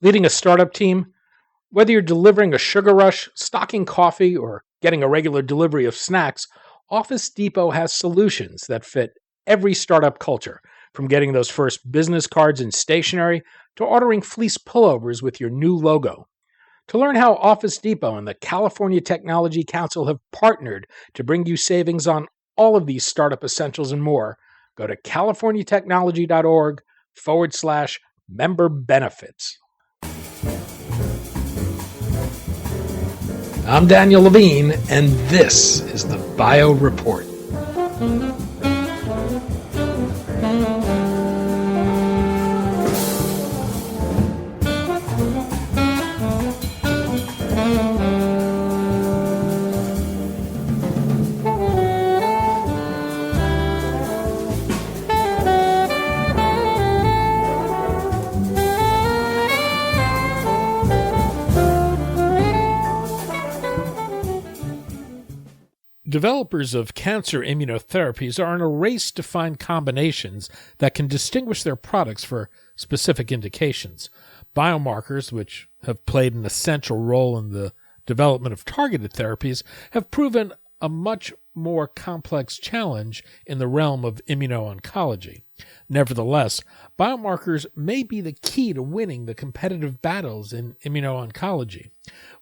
Leading a startup team, whether you're delivering a sugar rush, stocking coffee, or getting a regular delivery of snacks, Office Depot has solutions that fit every startup culture, from getting those first business cards and stationery to ordering fleece pullovers with your new logo. To learn how Office Depot and the California Technology Council have partnered to bring you savings on all of these startup essentials and more, go to californiatechnology.org/member benefits. I'm Daniel Levine, and this is the Bio Report. Developers of cancer immunotherapies are in a race to find combinations that can distinguish their products for specific indications. Biomarkers, which have played an essential role in the development of targeted therapies, have proven a much more complex challenge in the realm of immuno-oncology. Nevertheless, biomarkers may be the key to winning the competitive battles in immuno-oncology.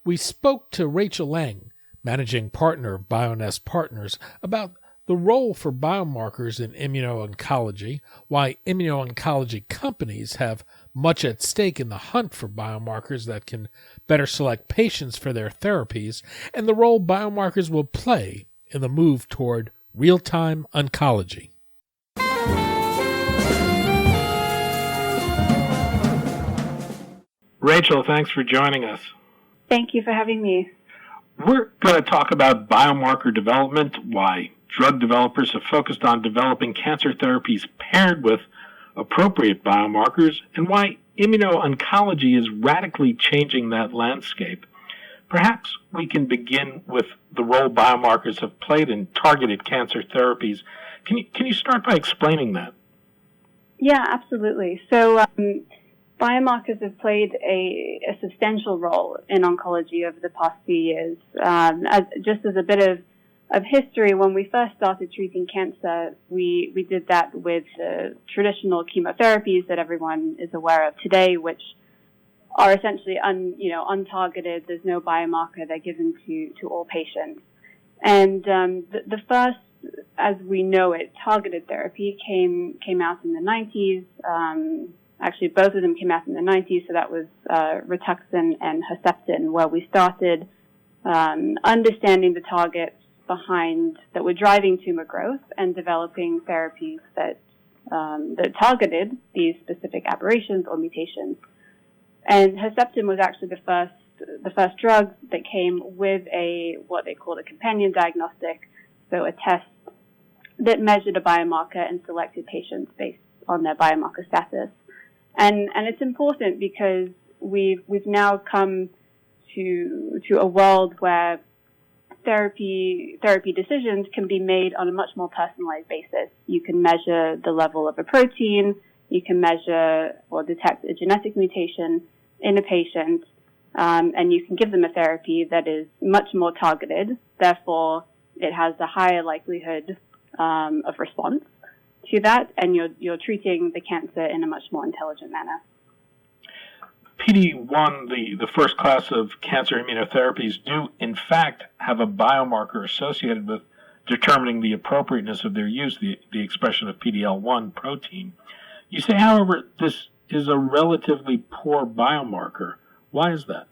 We spoke to Rachel Laing, managing partner of Bionest Partners, about the role for biomarkers in immuno-oncology, why immuno-oncology companies have much at stake in the hunt for biomarkers that can better select patients for their therapies, and the role biomarkers will play in the move toward real-time oncology. Rachel, thanks for joining us. Thank you for having me. We're going to talk about biomarker development, why drug developers have focused on developing cancer therapies paired with appropriate biomarkers, and why immuno-oncology is radically changing that landscape. Perhaps we can begin with the role biomarkers have played in targeted cancer therapies. Can you start by explaining that? Yeah, absolutely. So biomarkers have played a substantial role in oncology over the past few years. Just as a bit of history, when we first started treating cancer, we did that with traditional chemotherapies that everyone is aware of today, which are essentially untargeted. There's no biomarker. They're given to all patients. And the first, as we know it, targeted therapy came out in the 90s. Actually, both of them came out in the 90s, so that was Rituxan and Herceptin, where we started understanding the targets that were driving tumor growth and developing therapies that targeted these specific aberrations or mutations. And Herceptin was actually the first drug that came with what they called a companion diagnostic, so a test that measured a biomarker and selected patients based on their biomarker status. And it's important because we've now come to a world where therapy decisions can be made on a much more personalized basis. You can measure the level of a protein, you can measure or detect a genetic mutation in a patient, and you can give them a therapy that is much more targeted. Therefore, it has a higher likelihood of response to that, and you're treating the cancer in a much more intelligent manner. PD-1, the first class of cancer immunotherapies, do in fact have a biomarker associated with determining the appropriateness of their use, the expression of PD-L1 protein. You say, however, this is a relatively poor biomarker. Why is that?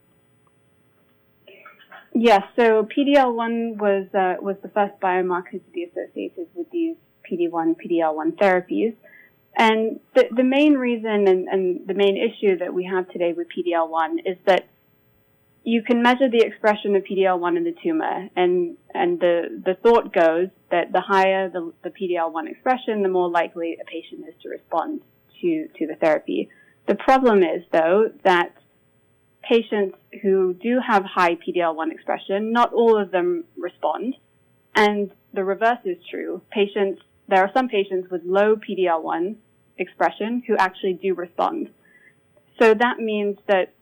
Yes, so PD-L1 was the first biomarker to be associated with these PD-1, PD-L1 therapies. And the main reason and the main issue that we have today with PD-L1 is that you can measure the expression of PD-L1 in the tumor, and the thought goes that the higher the PD-L1 expression, the more likely a patient is to respond to the therapy. The problem is, though, that patients who do have high PD-L1 expression, not all of them respond, and the reverse is true. There are some patients with low PD-L1 expression who actually do respond. So that means that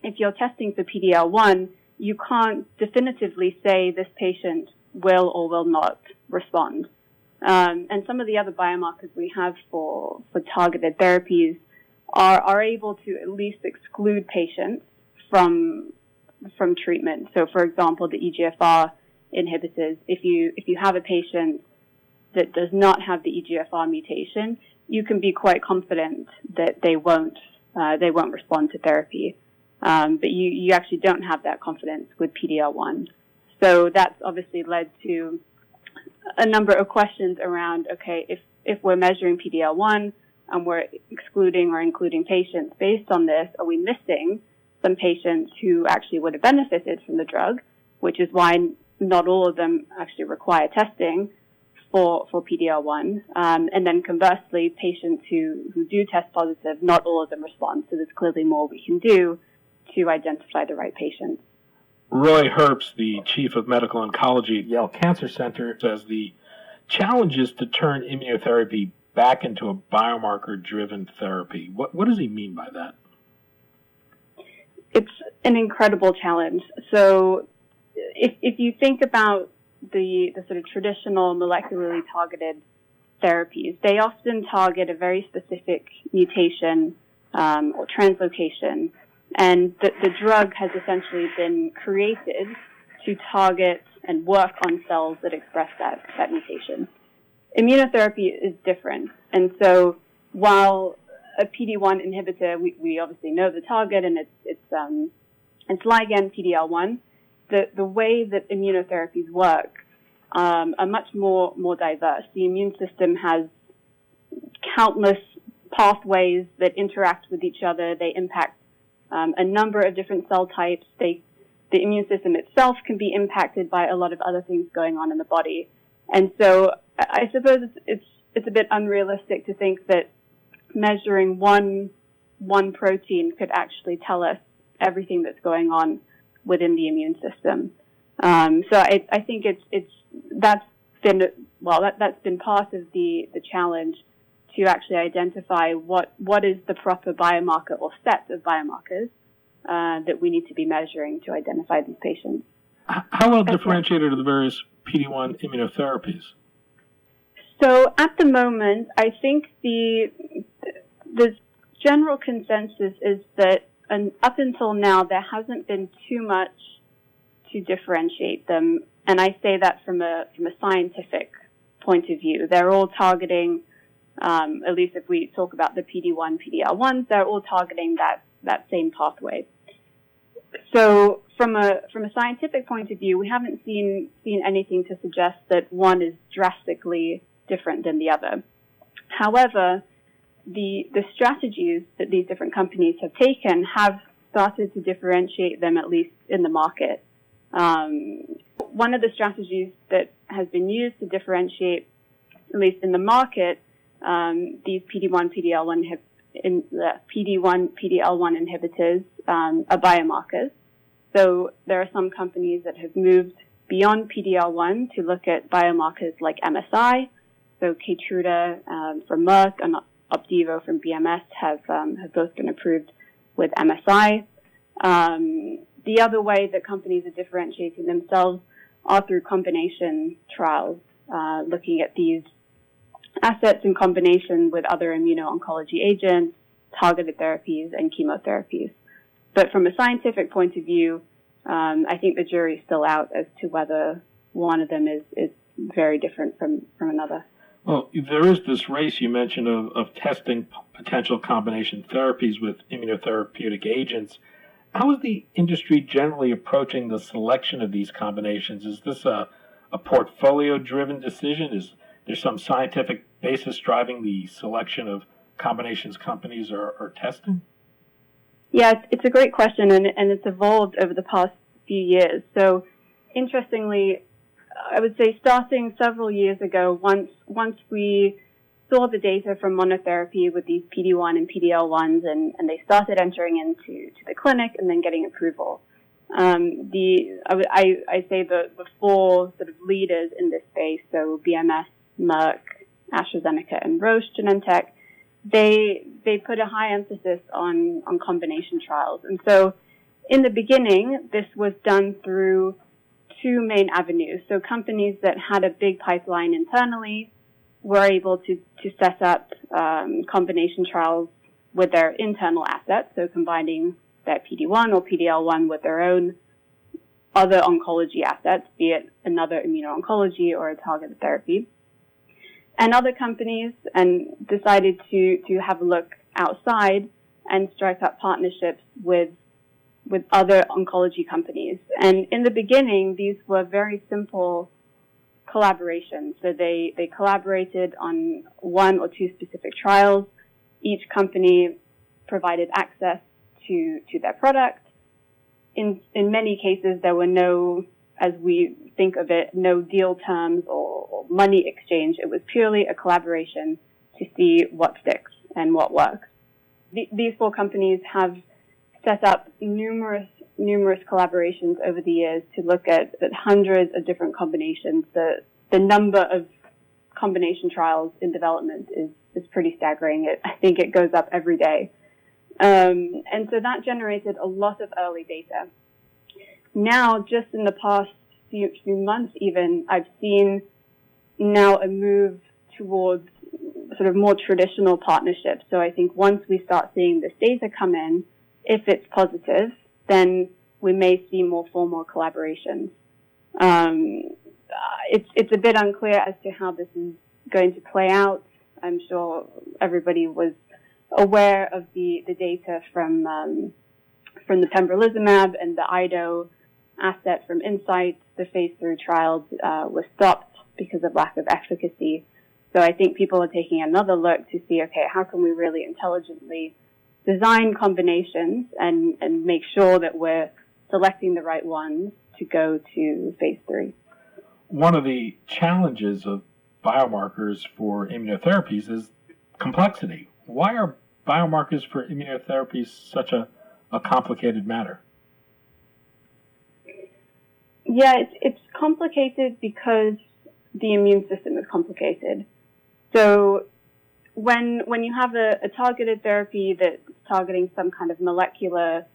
if you're testing for PD-L1, you can't definitively say this patient will or will not respond. And some of the other biomarkers we have for targeted therapies are able to at least exclude patients from treatment. So, for example, the EGFR inhibitors, if you have a patient that does not have the EGFR mutation, you can be quite confident that they won't respond to therapy. But you actually don't have that confidence with PD-L1. So that's obviously led to a number of questions around, okay, if we're measuring PD-L1 and we're excluding or including patients based on this, are we missing some patients who actually would have benefited from the drug, which is why not all of them actually require testing for PD-L1. And then conversely, patients who do test positive, not all of them respond. So there's clearly more we can do to identify the right patients. Roy Herbst, the chief of medical oncology at Yale Cancer Center, says the challenge is to turn immunotherapy back into a biomarker-driven therapy. What does he mean by that? It's an incredible challenge. So if you think about the sort of traditional molecularly targeted therapies, they often target a very specific mutation or translocation, and the drug has essentially been created to target and work on cells that express that mutation. Immunotherapy is different, and so while a PD-1 inhibitor, we obviously know the target, and it's ligand PD-L1. The way that immunotherapies work are much more diverse. The immune system has countless pathways that interact with each other. They impact a number of different cell types. The immune system itself can be impacted by a lot of other things going on in the body. And so I suppose it's a bit unrealistic to think that measuring one protein could actually tell us everything that's going on within the immune system. So I think that's been part of the challenge to actually identify what is the proper biomarker or set of biomarkers that we need to be measuring to identify these patients. How well differentiated are the various PD-1 immunotherapies? So at the moment, I think the general consensus is that up until now, there hasn't been too much to differentiate them. And I say that from a scientific point of view. They're all targeting, at least if we talk about the PD-1, PD-L1s, they're all targeting that same pathway. So from a scientific point of view, we haven't seen anything to suggest that one is drastically different than the other. However, the strategies that these different companies have taken have started to differentiate them, at least in the market. One of the strategies that has been used to differentiate, at least in the market, these PD-1, PD-L1 inhibitors are biomarkers. So there are some companies that have moved beyond PD-L1 to look at biomarkers like MSI. So Keytruda from Merck and Opdivo from Bionest have both been approved with MSI. The other way that companies are differentiating themselves are through combination trials, looking at these assets in combination with other immuno-oncology agents, targeted therapies, and chemotherapies. But from a scientific point of view, I think the jury is still out as to whether one of them is very different from another. Well, there is this race you mentioned of testing potential combination therapies with immunotherapeutic agents. How is the industry generally approaching the selection of these combinations? Is this a portfolio-driven decision? Is there some scientific basis driving the selection of combinations companies are testing? Yeah, it's a great question, and it's evolved over the past few years. So, interestingly, I would say starting several years ago, once we saw the data from monotherapy with these PD-1 and PD-L1s, and they started entering into the clinic and then getting approval. I say the four sort of leaders in this space, so BMS, Merck, AstraZeneca, and Roche Genentech, they put a high emphasis on combination trials. And so in the beginning, this was done through two main avenues. So companies that had a big pipeline internally were able to set up combination trials with their internal assets, so combining that PD-1 or PD-L1 with their own other oncology assets, be it another immuno-oncology or a targeted therapy. And other companies decided to have a look outside and strike up partnerships with other oncology companies. And in the beginning, these were very simple collaborations. So they collaborated on one or two specific trials. Each company provided access to their product. In many cases, there were no, as we think of it, no deal terms or money exchange. It was purely a collaboration to see what sticks and what works. These four companies have set up numerous collaborations over the years to look at hundreds of different combinations. The number of combination trials in development is pretty staggering. I think it goes up every day. And so that generated a lot of early data. Now, just in the past few months even, I've seen now a move towards sort of more traditional partnerships. So I think once we start seeing this data come in, if it's positive, then we may see more formal collaborations. It's a bit unclear as to how this is going to play out. I'm sure everybody was aware of the data from the pembrolizumab and the IDO asset from Incyte. The phase 3 trials was stopped because of lack of efficacy. So I think people are taking another look to see, okay, how can we really intelligently design combinations and make sure that we're selecting the right ones to go to phase 3. One of the challenges of biomarkers for immunotherapies is complexity. Why are biomarkers for immunotherapies such a complicated matter? Yeah, it's complicated because the immune system is complicated. So when you have a targeted therapy that's targeting some kind of molecular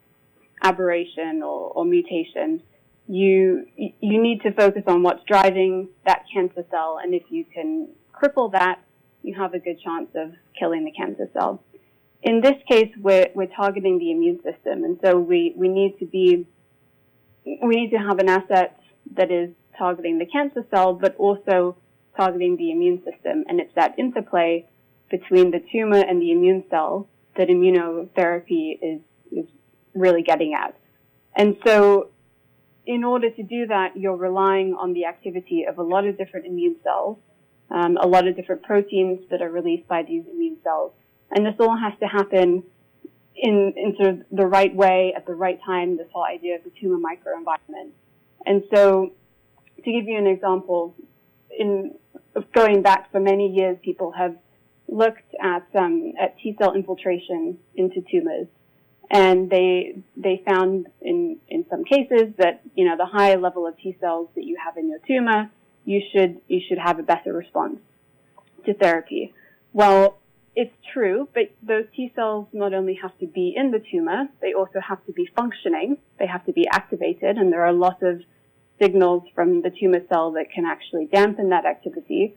aberration or mutation, you need to focus on what's driving that cancer cell, and if you can cripple that, you have a good chance of killing the cancer cell. In this case, we're targeting the immune system, and so we need to have an asset that is targeting the cancer cell, but also targeting the immune system, and it's that interplay between the tumor and the immune cell that immunotherapy is really getting at. And so in order to do that, you're relying on the activity of a lot of different immune cells, a lot of different proteins that are released by these immune cells. And this all has to happen in sort of the right way at the right time, this whole idea of the tumor microenvironment. And so to give you an example, going back for many years, people have looked at T-cell infiltration into tumors. And they found in some cases that, the higher level of T cells that you have in your tumor, you should have a better response to therapy. Well, it's true, but those T cells not only have to be in the tumor, they also have to be functioning, they have to be activated, and there are a lot of signals from the tumor cell that can actually dampen that activity.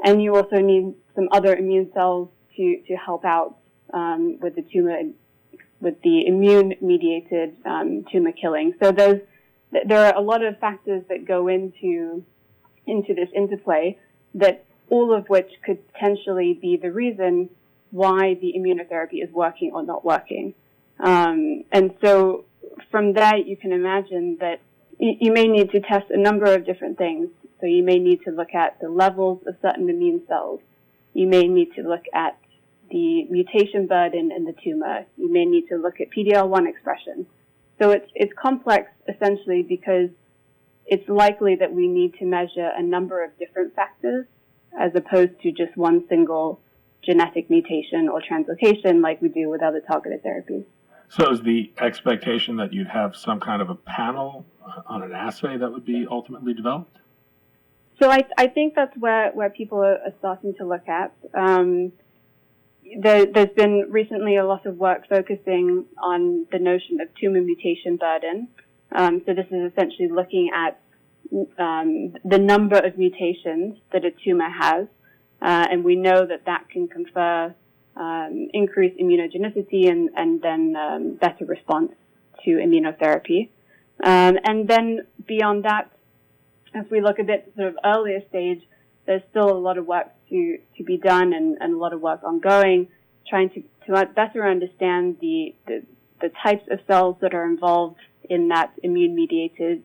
And you also need some other immune cells to help out with the tumor, with the immune-mediated tumor killing. So there are a lot of factors that go into this interplay, that all of which could potentially be the reason why the immunotherapy is working or not working. And so from that, you can imagine that you may need to test a number of different things. So you may need to look at the levels of certain immune cells. You may need to look at the mutation burden in the tumor. You may need to look at PD-L1 expression. So it's complex essentially because it's likely that we need to measure a number of different factors as opposed to just one single genetic mutation or translocation like we do with other targeted therapies. So is the expectation that you'd have some kind of a panel on an assay that would be ultimately developed? So I think that's where people are starting to look at. there's been recently a lot of work focusing on the notion of tumor mutation burden. So this is essentially looking at the number of mutations that a tumor has, and we know that can confer increased immunogenicity and then better response to immunotherapy. And then beyond that, if we look a bit sort of earlier stage, there's still a lot of work to be done and a lot of work ongoing, trying to better understand the types of cells that are involved in that immune-mediated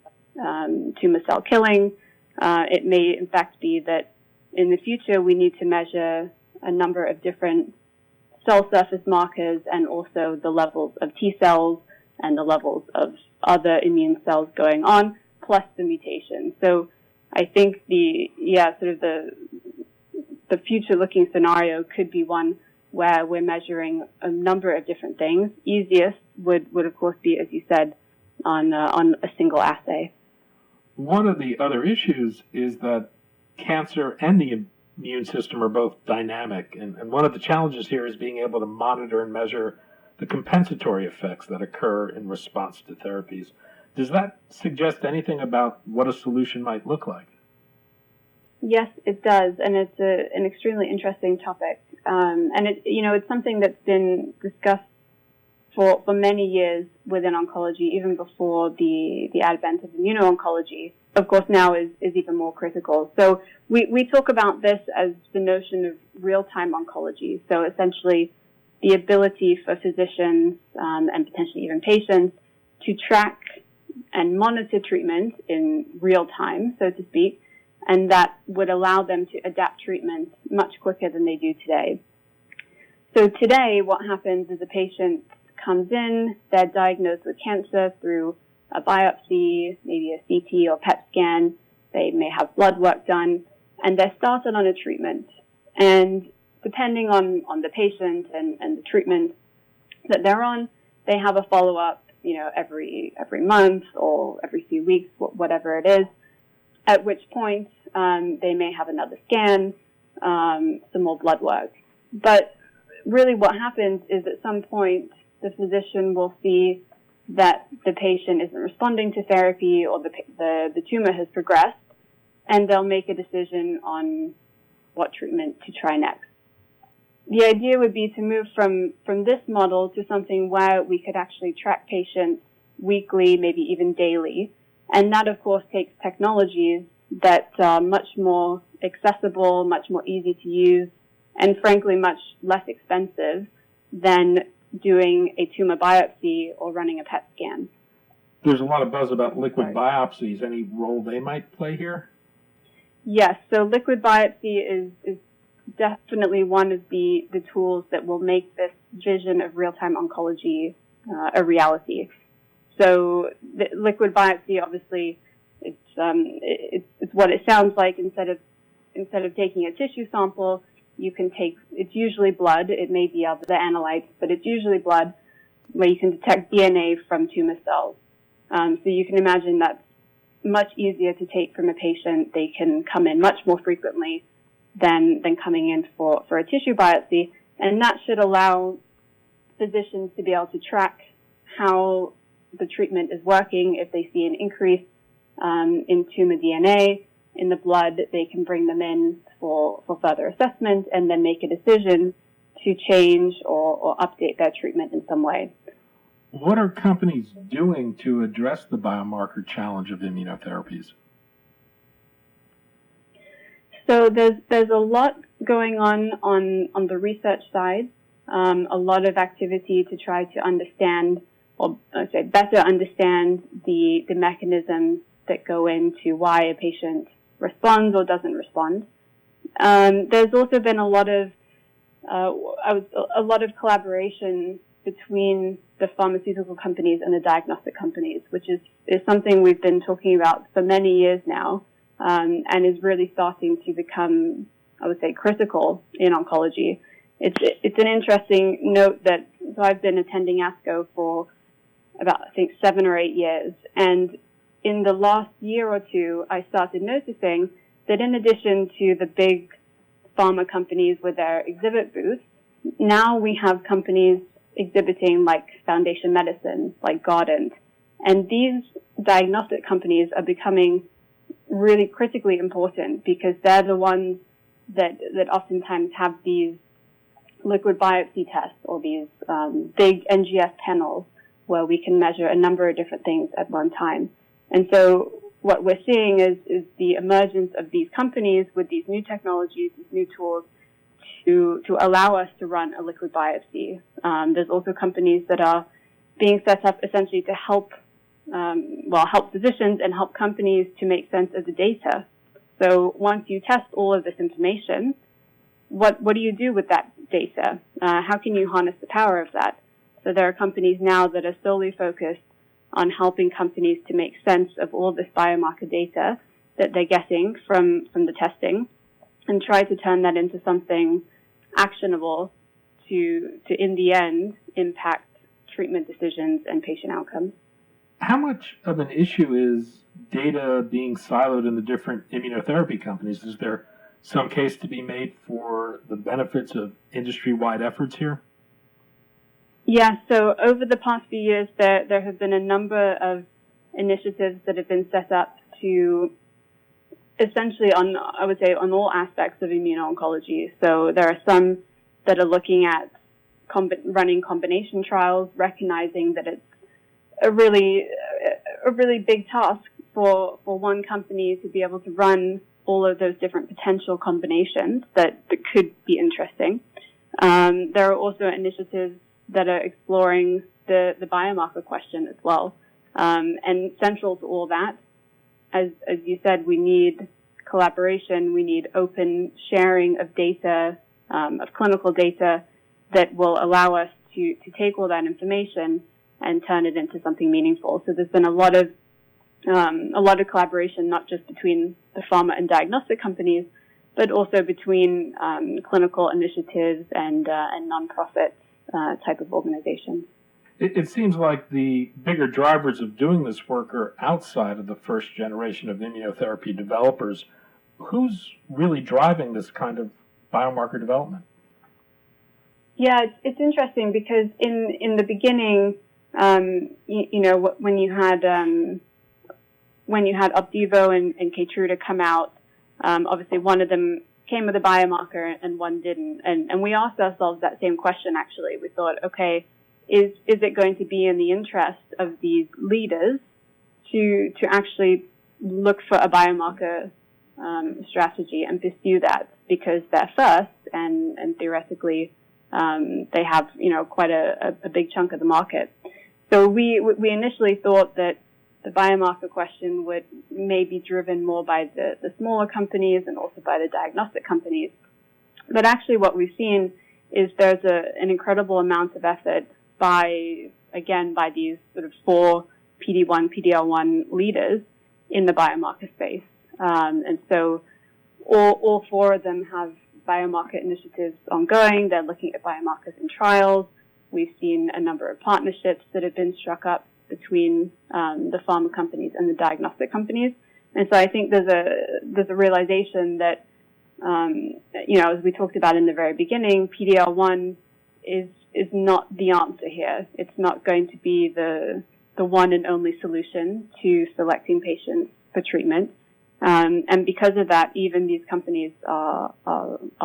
tumor cell killing. It may, in fact, be that in the future we need to measure a number of different cell surface markers and also the levels of T cells and the levels of other immune cells going on, plus the mutation. So I think the future-looking scenario could be one where we're measuring a number of different things. Easiest would of course be, as you said, on a single assay. One of the other issues is that cancer and the immune system are both dynamic, and one of the challenges here is being able to monitor and measure the compensatory effects that occur in response to therapies. Does that suggest anything about what a solution might look like? Yes, it does, and it's an extremely interesting topic. And it's something that's been discussed for many years within oncology, even before the advent of immuno-oncology. Of course, now is even more critical. So we talk about this as the notion of real-time oncology. So essentially, the ability for physicians and potentially even patients to track and monitor treatment in real time, so to speak, and that would allow them to adapt treatment much quicker than they do today. So today, what happens is a patient comes in, they're diagnosed with cancer through a biopsy, maybe a CT or PET scan. They may have blood work done, and they're started on a treatment. And depending on the patient and the treatment that they're on, they have a follow-up, every month or every few weeks, whatever it is, at which point they may have another scan, some more blood work. But really what happens is at some point the physician will see that the patient isn't responding to therapy or the tumor has progressed, and they'll make a decision on what treatment to try next. The idea would be to move from this model to something where we could actually track patients weekly, maybe even daily. And that, of course, takes technologies that are much more accessible, much more easy to use, and frankly, much less expensive than doing a tumor biopsy or running a PET scan. There's a lot of buzz about liquid biopsies. Any role they might play here? Yes, so liquid biopsy is definitely one of the tools that will make this vision of real-time oncology a reality. So the liquid biopsy, obviously, it's what it sounds like. Instead of taking a tissue sample, you can take, it's usually blood. It may be other analytes, but it's usually blood where you can detect DNA from tumor cells. So you can imagine that's much easier to take from a patient. They can come in much more frequently than coming in for a tissue biopsy. And that should allow physicians to be able to track how the treatment is working. If they see an increase in tumor DNA in the blood, they can bring them in for further assessment and then make a decision to change or update their treatment in some way. What are companies doing to address the biomarker challenge of immunotherapies? So there's a lot going on the research side, a lot of activity to try to understand, or I'd say better understand the mechanisms that go into why a patient responds or doesn't respond. There's also been a lot of collaboration between the pharmaceutical companies and the diagnostic companies, which is something we've been talking about for many years now, and is really starting to become, I would say, critical in oncology. It's an interesting note that, so I've been attending ASCO for about, I think, 7 or 8 years, and in the last year or two, I started noticing that in addition to the big pharma companies with their exhibit booths, now we have companies exhibiting like Foundation Medicine, like Guardant, and these diagnostic companies are becoming really critically important because they're the ones that oftentimes have these liquid biopsy tests or these big NGS panels where we can measure a number of different things at one time. And so what we're seeing is the emergence of these companies with these new technologies, these new tools to allow us to run a liquid biopsy. There's also companies that are being set up essentially to help physicians and help companies to make sense of the data. So once you test all of this information, what do you do with that data? How can you harness the power of that? So there are companies now that are solely focused on helping companies to make sense of all this biomarker data that they're getting from the testing and try to turn that into something actionable to in the end, impact treatment decisions and patient outcomes. How much of an issue is data being siloed in the different immunotherapy companies? Is there some case to be made for the benefits of industry-wide efforts here? Yeah, so over the past few years, there have been a number of initiatives that have been set up to essentially on all aspects of immuno-oncology. So there are some that are looking at running combination trials, recognizing that it's a really big task for one company to be able to run all of those different potential combinations that could be interesting. There are also initiatives that are exploring the biomarker question as well. And central to all that, as you said, we need collaboration, we need open sharing of data, of clinical data that will allow us to take all that information and turn it into something meaningful. So there's been a lot of collaboration, not just between the pharma and diagnostic companies, but also between clinical initiatives and nonprofit type of organizations. It seems like the bigger drivers of doing this work are outside of the first generation of immunotherapy developers. Who's really driving this kind of biomarker development? Yeah, it's interesting because in the beginning, when you had Opdivo and Keytruda come out, obviously one of them came with a biomarker and one didn't. And we asked ourselves that same question, actually. We thought, okay, is it going to be in the interest of these leaders to actually look for a biomarker strategy and pursue that because they're first and theoretically they have, quite a big chunk of the market. So we initially thought that the biomarker question would may be driven more by the smaller companies and also by the diagnostic companies. But actually what we've seen is there's an incredible amount of effort by these sort of 4 PD-1, PD-L1 leaders in the biomarker space. And so all 4 of them have biomarker initiatives ongoing. They're looking at biomarkers in trials. We've seen a number of partnerships that have been struck up between the pharma companies and the diagnostic companies. And so I think there's a realization that, as we talked about in the very beginning, PD-L1 is not the answer here. It's not going to be the one and only solution to selecting patients for treatment. And because of that, even these companies are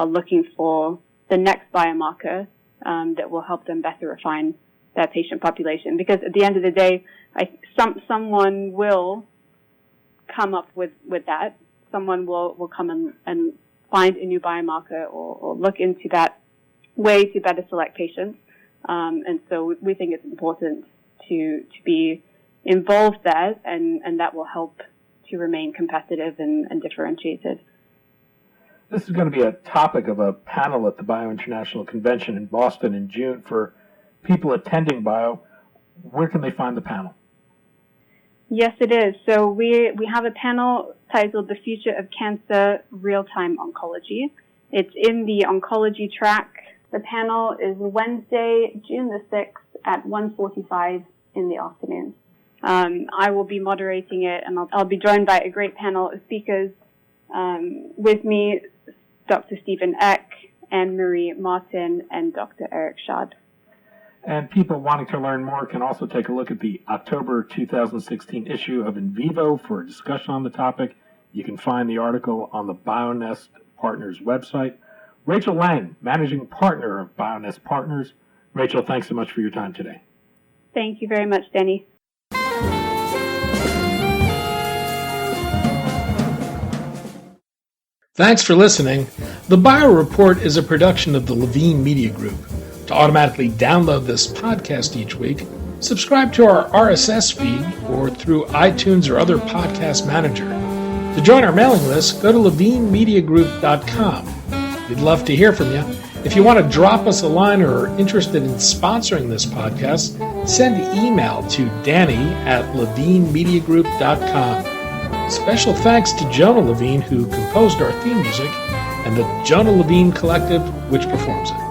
looking for the next biomarker that will help them better refine their patient population. Because at the end of the day, someone will come up with that. Someone will come and find a new biomarker or look into that way to better select patients. And so we think it's important to be involved there, and that will help to remain competitive and differentiated. This is going to be a topic of a panel at the Bio International Convention in Boston in June. For people attending Bio, where can they find the panel? Yes, it is. So we have a panel titled The Future of Cancer Real-Time Oncology. It's in the oncology track. The panel is Wednesday, June the 6th at 1:45 in the afternoon. I will be moderating it, and I'll be joined by a great panel of speakers with me, Dr. Stephen Eck, Anne-Marie Martin and Dr. Eric Schad. And people wanting to learn more can also take a look at the October 2016 issue of In Vivo for a discussion on the topic. You can find the article on the Bionest Partners website. Rachel Laing, Managing Partner of Bionest Partners. Rachel, thanks so much for your time today. Thank you very much, Denny. Thanks for listening. The Bio Report is a production of the Levine Media Group. To automatically download this podcast each week, subscribe to our RSS feed or through iTunes or other podcast manager. To join our mailing list, go to levinemediagroup.com. We'd love to hear from you. If you want to drop us a line or are interested in sponsoring this podcast, send an email to danny@levinemediagroup.com. Special thanks to Jonah Levine, who composed our theme music, and the Jonah Levine Collective, which performs it.